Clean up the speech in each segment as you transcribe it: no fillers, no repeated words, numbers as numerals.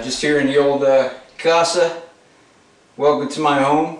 Just here in the old casa. Welcome to my home.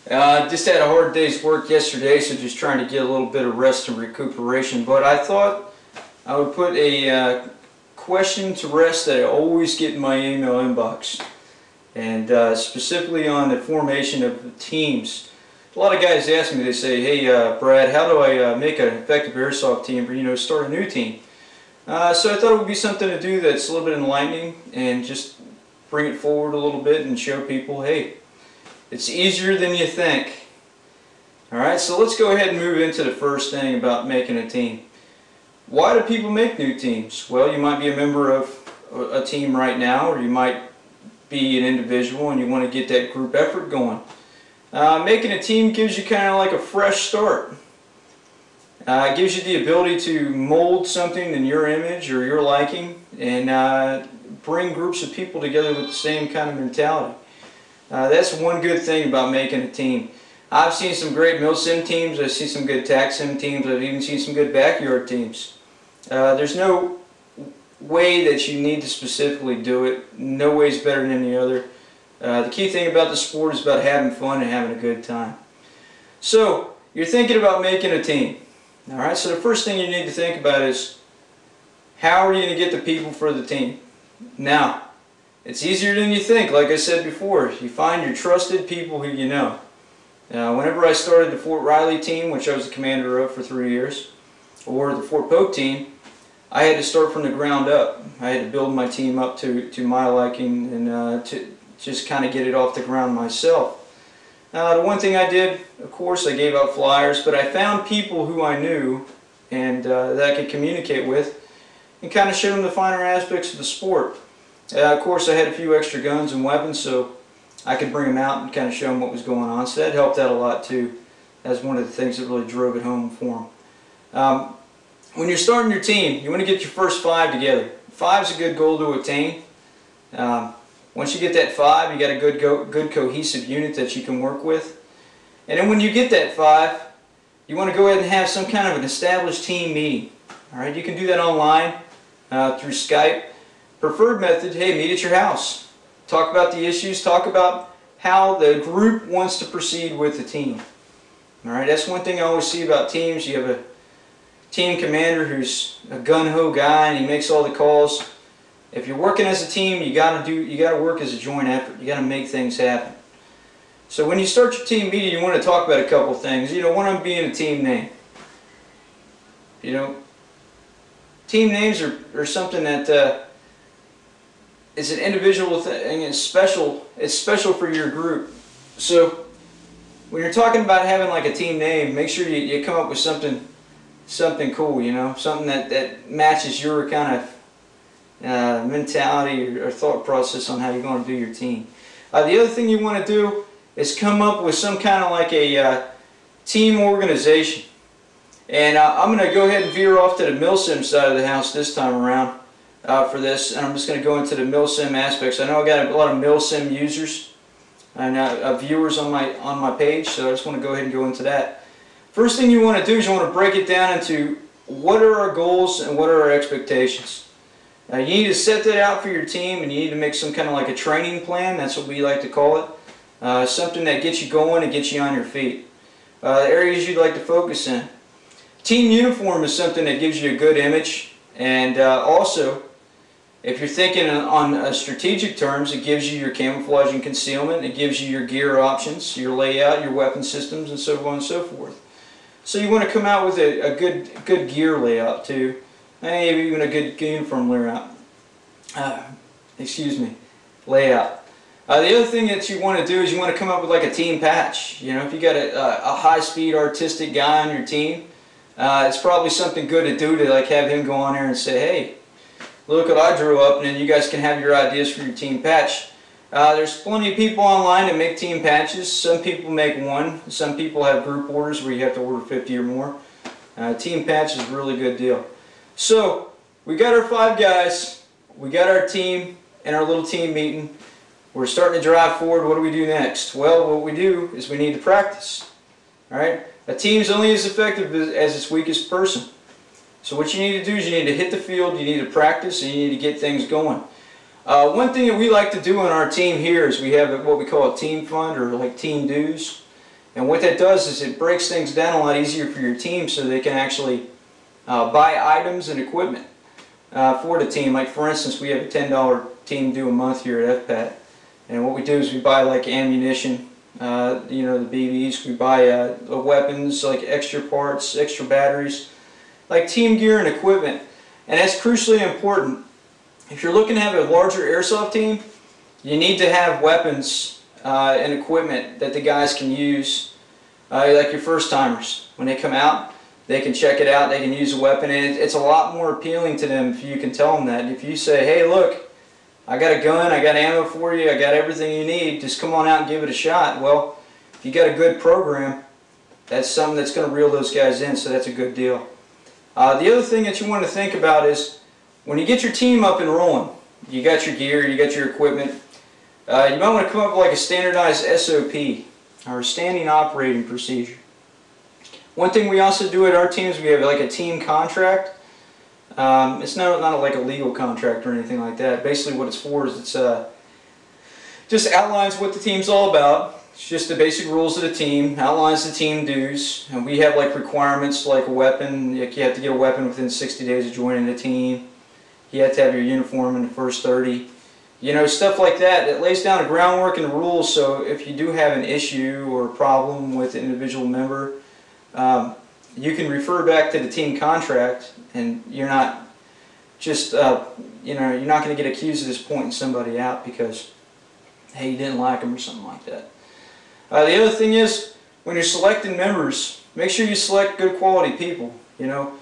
Just had a hard day's work yesterday, so just trying to get a little bit of rest and recuperation. But I thought I would put a question to rest that I always get in my email inbox, and specifically on the formation of teams. A lot of guys ask me, they say, "Hey Brad, how do I make an effective airsoft team, or start a new team?" So I thought it would be something to do that's a little bit enlightening and just bring it forward a little bit and show people, hey, it's easier than you think. Alright, so let's go ahead and move into the first thing about making a team. Why do people make new teams? Well, you might be a member of a team right now, or you might be an individual and you want to get that group effort going. Making a team gives you kind of like a fresh start. It gives you the ability to mold something in your image or your liking, and bring groups of people together with the same kind of mentality. That's one good thing about making a team. I've seen some great mil-sim teams, I've seen some good tac-sim teams, I've even seen some good backyard teams. There's no way that you need to specifically do it. No way is better than the other. The key thing about the sport is about having fun and having a good time. So, you're thinking about making a team. Alright, so the first thing you need to think about is, how are you going to get the people for the team? Now, it's easier than you think. Like I said before, you find your trusted people who you know. Whenever I started the Fort Riley team, which I was the commander of for 3 years, or the Fort Polk team, I had to start from the ground up. I had to build my team up to my liking, and to just kind of get it off the ground myself. The one thing I did, of course, I gave out flyers, but I found people who I knew and that I could communicate with and kind of show them the finer aspects of the sport. Of course, I had a few extra guns and weapons, so I could bring them out and kind of show them what was going on. So that helped out a lot too. That's one of the things that really drove it home for them. When you're starting your team, you want to get your first 5 together. 5 is a good goal to attain. Once you get that 5, you got a good cohesive unit that you can work with. And then when you get that 5, you want to go ahead and have some kind of an established team meeting. Alright, you can do that online through Skype. Preferred method, hey, meet at your house. Talk about the issues, talk about how the group wants to proceed with the team. Alright, that's one thing I always see about teams. You have a team commander who's a gung-ho guy and he makes all the calls. If you're working as a team, you gotta work as a joint effort. You gotta make things happen. So when you start your team meeting, you want to talk about a couple things. One of them being a team name. Team names are something that is an individual thing. It's special. It's special for your group. So when you're talking about having like a team name, make sure you come up with something cool. Something that matches your kind of mentality or thought process on how you're going to do your team. The other thing you want to do is come up with some kind of like a team organization. And I'm going to go ahead and veer off to the mil-sim side of the house this time around for this, and I'm just going to go into the mil-sim aspects. I know I got a lot of mil-sim users and viewers on my page, so I just want to go ahead and go into that. First thing you want to do is you want to break it down into what are our goals and what are our expectations. You need to set that out for your team, and you need to make some kind of like a training plan. That's what we like to call it. Something that gets you going and gets you on your feet. The areas you'd like to focus in. Team uniform is something that gives you a good image, and also, if you're thinking on strategic terms, it gives you your camouflage and concealment. It gives you your gear options, your layout, your weapon systems, and so on and so forth. So you want to come out with a good gear layout too. Maybe even a good uniform layout. Layout. The other thing that you want to do is you want to come up with like a team patch. If you got a high-speed artistic guy on your team, it's probably something good to do to like have him go on there and say, hey, look what I drew up, and then you guys can have your ideas for your team patch. There's plenty of people online that make team patches. Some people make one. Some people have group orders where you have to order 50 or more. Team patch is a really good deal. So, we got our 5 guys, we got our team and our little team meeting. We're starting to drive forward. What do we do next? Well, what we do is we need to practice. Alright? A team's only as effective as its weakest person. So what you need to do is you need to hit the field, you need to practice, and you need to get things going. One thing that we like to do on our team here is we have what we call a team fund, or like team dues. And what that does is it breaks things down a lot easier for your team so they can actually buy items and equipment for the team. Like for instance, we have a $10 team due a month here at FPAT. And what we do is we buy like ammunition, you know, the BBs. We buy weapons, like extra parts, extra batteries, like team gear and equipment. And that's crucially important. If you're looking to have a larger airsoft team, you need to have weapons and equipment that the guys can use, like your first timers. When they come out, they can check it out, they can use a weapon, and it's a lot more appealing to them if you can tell them that. If you say, hey look, I got a gun, I got ammo for you, I got everything you need, just come on out and give it a shot. Well, if you got a good program, that's something that's going to reel those guys in, so that's a good deal. The other thing that you want to think about is when you get your team up and rolling, you got your gear, you got your equipment, you might want to come up with like a standardized SOP, or a standing operating procedure. One thing we also do at our teams, we have like a team contract. It's not like a legal contract or anything like that. Basically what it's for is it's just outlines what the team's all about. It's just the basic rules of the team, outlines the team dues, and we have like requirements like a weapon. Like you have to get a weapon within 60 days of joining the team. You have to have your uniform in the first 30. You know, stuff like that. It lays down the groundwork and the rules, so if you do have an issue or a problem with an individual member, you can refer back to the team contract, and you're not just, you know, you're not going to get accused of just pointing somebody out because, hey, you didn't like them or something like that. The other thing is, when you're selecting members, make sure you select good quality people. You know,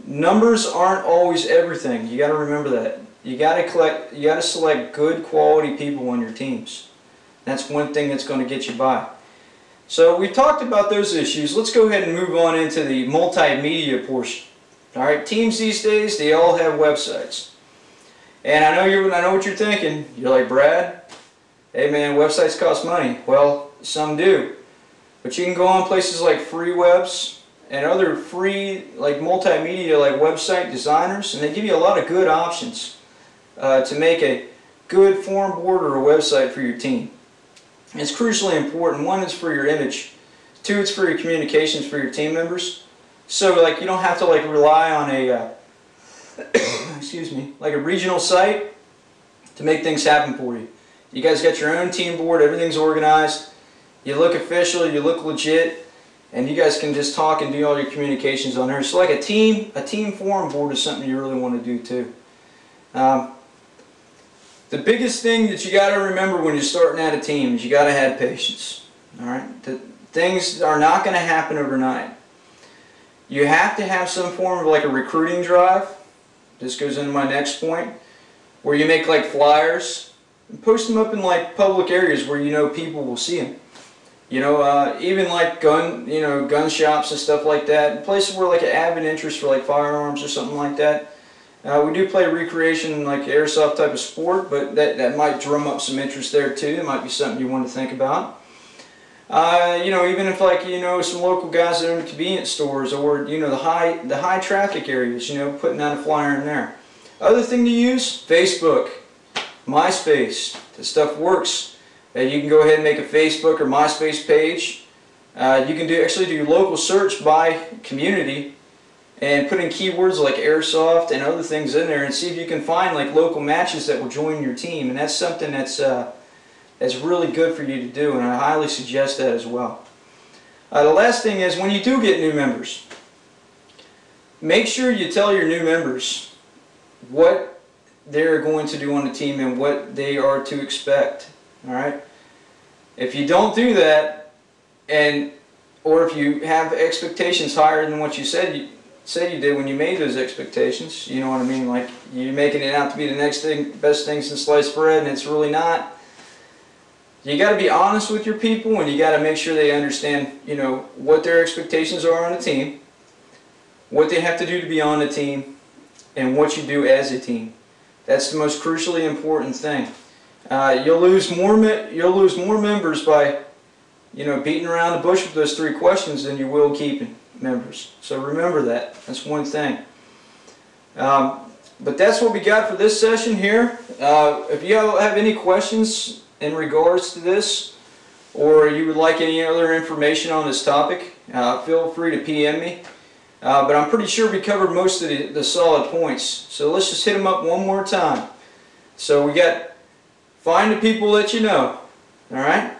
numbers aren't always everything. You got to remember that. You got to select good quality people on your teams. That's one thing that's going to get you by. So we talked about those issues. Let's go ahead and move on into the multimedia portion. All right, teams these days, they all have websites. And I know what you're thinking. You're like, Brad, hey man, websites cost money. Well, some do. But you can go on places like FreeWebs and other free like multimedia like website designers, and they give you a lot of good options to make a good forum board or a website for your team. It's crucially important. One, is for your image. Two, it's for your communications for your team members. So like you don't have to like rely on a excuse me, like a regional site to make things happen for you. You guys got your own team board, everything's organized, you look official, you look legit, and you guys can just talk and do all your communications on there. So like a team forum board is something you really want to do too. The biggest thing that you got to remember when you're starting out a team is you got to have patience. All right, things are not going to happen overnight. You have to have some form of like a recruiting drive. This goes into my next point, where you make like flyers and post them up in like public areas where you know people will see them. You know, even like gun shops and stuff like that, places where like an avid interest for like firearms or something like that. We do play recreation, like airsoft type of sport, but that might drum up some interest there too. It might be something you want to think about. You know, even if like some local guys that own convenience stores, or the high traffic areas, putting out a flyer in there. Other thing to use: Facebook, MySpace. This stuff works. You can go ahead and make a Facebook or MySpace page. You can actually do local search by community and put in keywords like airsoft and other things in there, and see if you can find like local matches that will join your team. And that's something that's really good for you to do, and I highly suggest that as well. The last thing is, when you do get new members, make sure you tell your new members what they're going to do on the team and what they are to expect. All right? If you don't do that, or if you have expectations higher than what you said you did when you made those expectations, you know what I mean? Like you're making it out to be the next thing, best thing since sliced bread, and it's really not. You got to be honest with your people, and you got to make sure they understand, what their expectations are on the team, what they have to do to be on the team, and what you do as a team. That's the most crucially important thing. You'll lose more members by, beating around the bush with those 3 questions than you will keeping members. So remember that. That's one thing. But that's what we got for this session here. If you have any questions in regards to this, or you would like any other information on this topic, feel free to PM me. But I'm pretty sure we covered most of the solid points. So let's just hit them up one more time. So we got find the people that you know. Alright?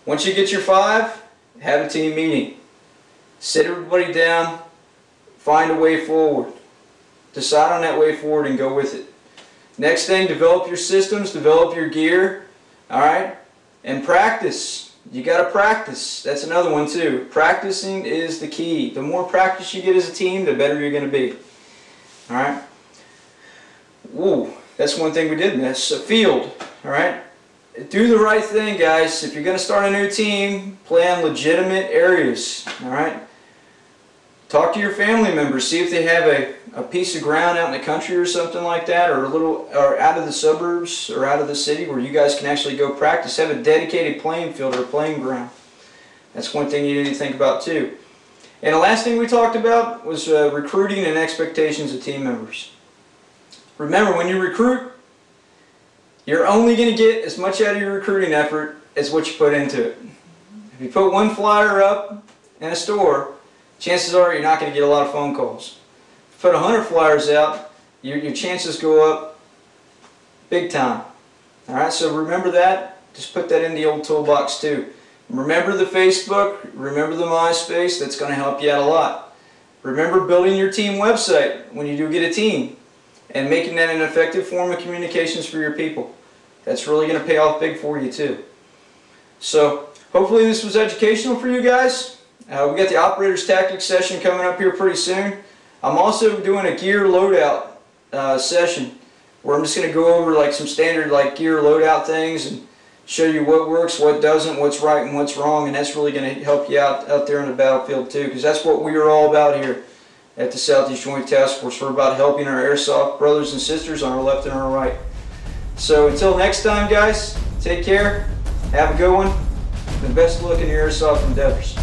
Once you get your 5, have a team meeting. Sit everybody down, find a way forward. Decide on that way forward and go with it. Next thing, develop your systems, develop your gear. Alright? And practice. You got to practice. That's another one too. Practicing is the key. The more practice you get as a team, the better you're going to be. Alright? Whoa, that's one thing we did miss. A field. Alright? Do the right thing, guys. If you're going to start a new team, play on legitimate areas. Alright? Talk to your family members. See if they have a piece of ground out in the country or something like that, or out of the suburbs or out of the city where you guys can actually go practice. Have a dedicated playing field or playing ground. That's one thing you need to think about too. And the last thing we talked about was recruiting and expectations of team members. Remember, when you recruit, you're only going to get as much out of your recruiting effort as what you put into it. If you put one flyer up in a store, chances are you're not going to get a lot of phone calls. If you put 100 flyers out, your chances go up big time. Alright, so remember that. Just put that in the old toolbox too. Remember the Facebook, remember the MySpace, that's going to help you out a lot. Remember building your team website when you do get a team, and making that an effective form of communications for your people. That's really going to pay off big for you too. So hopefully this was educational for you guys. We got the Operator's Tactics session coming up here pretty soon. I'm also doing a gear loadout session where I'm just going to go over like some standard like gear loadout things and show you what works, what doesn't, what's right and what's wrong, and that's really going to help you out there on the battlefield too, because that's what we are all about here at the Southeast Joint Task Force. We're about helping our airsoft brothers and sisters on our left and our right. So until next time, guys, take care, have a good one, and best of luck in your airsoft endeavors.